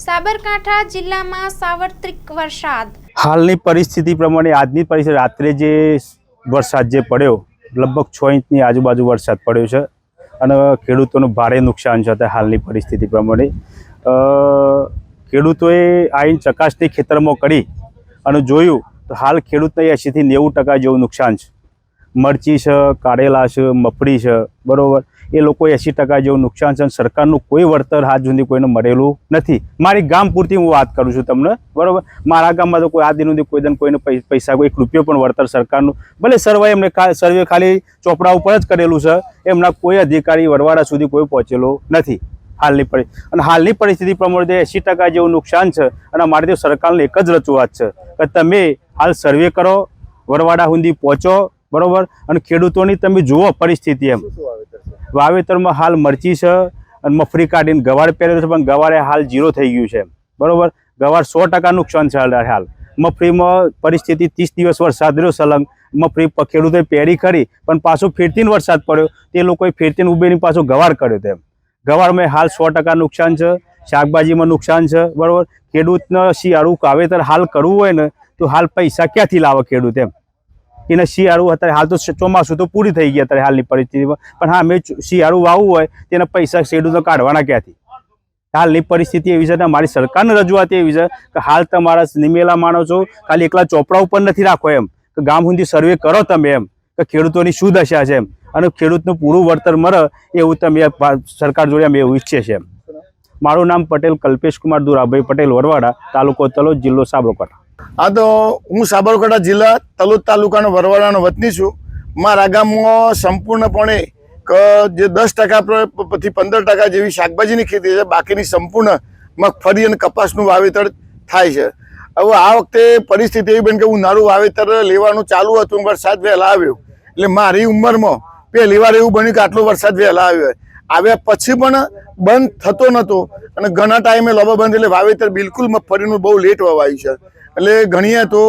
સાબરકાંઠા જિલ્લામાં સાર્વત્રિક વરસાદ। હાલની પરિસ્થિતિ પ્રમાણે આજની પરિસ્થિતિ રાત્રે જે વરસાદ જે પડ્યો લગભગ 6 ઇંચની આજુબાજુ વરસાદ પડ્યો છે અને ખેડૂતોનું ભારે નુકસાન છે। હાલની પરિસ્થિતિ પ્રમાણે ખેડૂતોએ આવીને ચકાસણી ખેતરમાં કરી અને જોયું તો હાલ ખેડૂતને 80 થી 90% જેવું નુકસાન છે। મરચી છે, કારેલા છે, મગફળી છે, બરોબર, એ લોકો 80% જેવું નુકસાન છે। સરકારનું કોઈ વળતર હાથ સુધી કોઈને મળેલું નથી। મારી ગામ પૂરતી હું વાત કરું છું તમને, બરોબર। મારા ગામમાં તો કોઈ આ દિન સુધી કોઈને પૈસા કોઈ 1 રૂપિયો પણ વળતર સરકારનું, ભલે સર્વે એમને સર્વે ખાલી ચોપડા ઉપર જ કરેલું છે, એમના કોઈ અધિકારી વરવાડા સુધી કોઈ પહોંચેલો નથી। હાલની પરિસ્થિતિ પ્રમાણે 80% જેવું નુકસાન છે અને મારે તો સરકારને એક જ રજૂઆત છે કે તમે હાલ સર્વે કરો, વરવાડા સુધી પહોંચો, બરોબર, અને ખેડૂતોની તમે જુઓ પરિસ્થિતિ। એમ વાવેતરમાં હાલ મરચી છે અને મગફળી કાઢીને ગવાર પહેરેલું છે, પણ ગવારે હાલ 0 થઈ ગયું છે, બરોબર। ગવાર 100% નુકસાન છે હાલ। મગફળીમાં પરિસ્થિતિ 30 દિવસ વરસાદ રહ્યો સલંગ, મગફળી ખેડૂતોએ પેરી કરી પણ પાછો ફેરતીને વરસાદ પડ્યો, તે લોકોએ ફેરતીને ઉભેરીને પાછો ગવાર કર્યો। તેમ ગવારમાં હાલ 100% નુકસાન છે। શાકભાજીમાં નુકસાન છે, બરોબર। ખેડૂતને શિયાળું વાવેતર હાલ કરવું હોય ને તો હાલ પૈસા ક્યાંથી લાવે ખેડૂત? એમ એને શિયાળું અત્યારે હાલ તો ચોમાસું તો પૂરી થઈ ગયા અત્યારે હાલની પરિસ્થિતિમાં, પણ હા અમે શિયાળું વાવવું હોય તેના પૈસા ખેડૂતો કાઢવાના ક્યાંથી? હાલની પરિસ્થિતિ એવી છે, અમારી સરકારની રજૂઆત એવી છે કે હાલ તમારા નિમેલા માણસો ખાલી એકલા ચોપડા ઉપર નથી રાખો, એમ કે ગામ સુધી સર્વે કરો તમે, એમ કે ખેડૂતોની શું દશા છે, એમ અને ખેડૂતનું પૂરું વળતર મળે એવું તમે સરકાર જોડે અમે એવું ઈચ્છીએ છીએ। મારું નામ પટેલ કલ્પેશ કુમાર દુરાભાઈ પટેલ, વરવાડા, તાલુકો તલોદ, જિલ્લો સાબરકાંઠા। હા, તો હું સાબરકાંઠા જિલ્લા તલોદ તાલુકાનો વરવાડાનો વતની છું। મારા ગામમાં સંપૂર્ણપણે જે 10% થી 15% જેવી શાકભાજીની ખેતી છે, બાકીની સંપૂર્ણ મગફળી અને કપાસનું વાવેતર થાય છે। હવે આ વખતે પરિસ્થિતિ એવી બની કે ઉનાળુ વાવેતર લેવાનું ચાલુ હતું, વરસાદ વહેલા આવ્યો, એટલે મારી ઉંમરમાં પહેલી વાર એવું બન્યું કે આટલો વરસાદ વહેલા આવ્યા પછી પણ બંધ થતો નહોતો અને ઘણા ટાઈમે લોબા બંધ, એટલે વાવેતર બિલકુલ મગફળીનું બહુ લેટ વવાયું છે। એટલે ગણીએ તો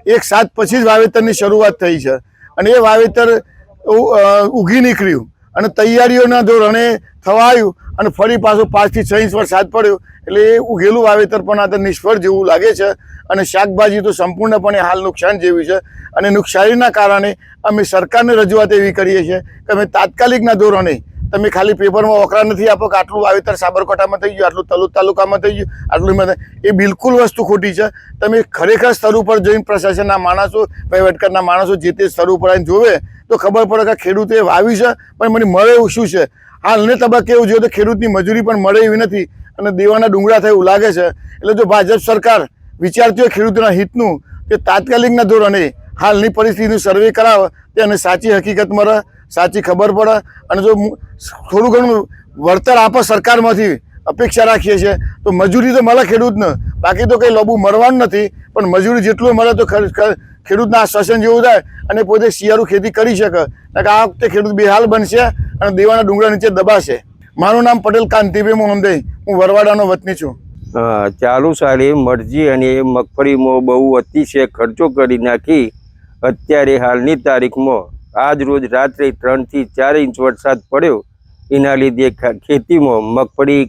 1/7 પછી જ વાવેતરની શરૂઆત થઈ છે અને એ વાવેતર ઉગી નીકળ્યું અને તૈયારીઓના ધોરણે થવાયું અને ફરી પાછો 5 થી 6 ઇંચ વરસાદ પડ્યો, એટલે એ ઉગેલું વાવેતર પણ આ નિષ્ફળ જેવું લાગે છે અને શાકભાજી તો સંપૂર્ણપણે હાલ નુકસાન જેવી છે। અને નુકસાનીના કારણે અમે સરકારને રજૂઆત એવી કરીએ છીએ કે અમે તાત્કાલિકના ધોરણે તમે ખાલી પેપરમાં વકરા નથી આપો કે આટલું વાવેતર સાબરકાંઠામાં થઈ ગયું, આટલું તલોદ તાલુકામાં થઈ ગયું, આટલું, એ બિલકુલ વસ્તુ ખોટી છે। તમે ખરેખર સ્તર ઉપર જઈને પ્રશાસનના માણસો, વહીવટકરના માણસો જે તે સ્તર ઉપર આવીને જોવે તો ખબર પડે કે ખેડૂતે વાવ્યું છે પણ મને મળે એવું શું છે। હાલને તબક્કે એવું જોઈએ તો ખેડૂતની મજૂરી પણ મળે એવી નથી અને દેવાના ડુંગળા થાય એવું લાગે છે। એટલે જો ભાજપ સરકાર વિચારતી હોય ખેડૂતોના હિતનું, તે તાત્કાલિકના ધોરણે હાલની પરિસ્થિતિનું સર્વે કરાવે, તેને સાચી હકીકત મળે, સાચી ખબર પડે અને જો થોડું ઘણું વળતર આપે સરકારમાંથી અપેક્ષા રાખીએ છીએ તો મજૂરી તો મળે ખેડૂતને, બાકી તો કંઈ લોબુ મળવાનું નથી, પણ મજૂરી જેટલું મળે તો ખેડૂતના આશ્વાસન જેવું થાય અને પોતે શિયાળુ ખેતી કરી શકે। આ વખતે ખેડૂત બેહાલ બનશે અને દેવાના ડુંગરા નીચે દબાશે। મારું નામ પટેલ કાંતિભાઈ મોહમ્મદભાઈ, હું વરવાડાનો વતની છું। ચાલુ સાલે મરચી અને મગફળીમાં બહુ અતિશય ખર્ચો કરી નાખી અત્યારે હાલની તારીખમાં આજ રોજ રાત્રે 3 થી 4 ઇંચ વરસાદ પડ્યો, એના લીધે ખેતીમાં મગફળી,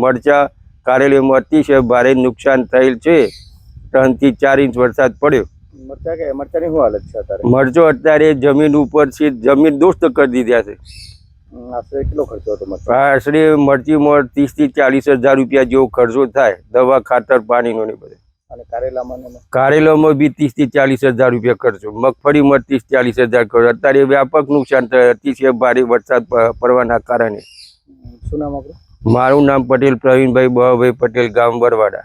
મરચા, કારેલીમાં અતિશય ભારે નુકસાન થયેલ છે। 3 થી 4 ઇંચ વરસાદ પડ્યો। મરચાની શું હાલત છે અત્યારે? મરચો અત્યારે જમીન ઉપર છે, જમીન દોસ્ત કરી દીધા છે। આશરે કેટલો ખર્ચો હતો? આશરે મરચીમાં 30 થી 40 હજાર રૂપિયા જેવો ખર્ચો થાય, દવા, ખાતર, પાણીનો ને બધે। અને કારેલામાં બી 30 થી 40 હજાર રૂપિયા ખર્ચો, મગફળીમાં 30 થી 40 હજાર ખર્ચો। અત્યારે વ્યાપક નુકસાન થાય અતિશય ભારે વરસાદ પડવાના કારણે। શું નામ આપણું? મારું નામ પટેલ પ્રવીણભાઈ બહાભાઈ પટેલ, ગામ વરવાડા।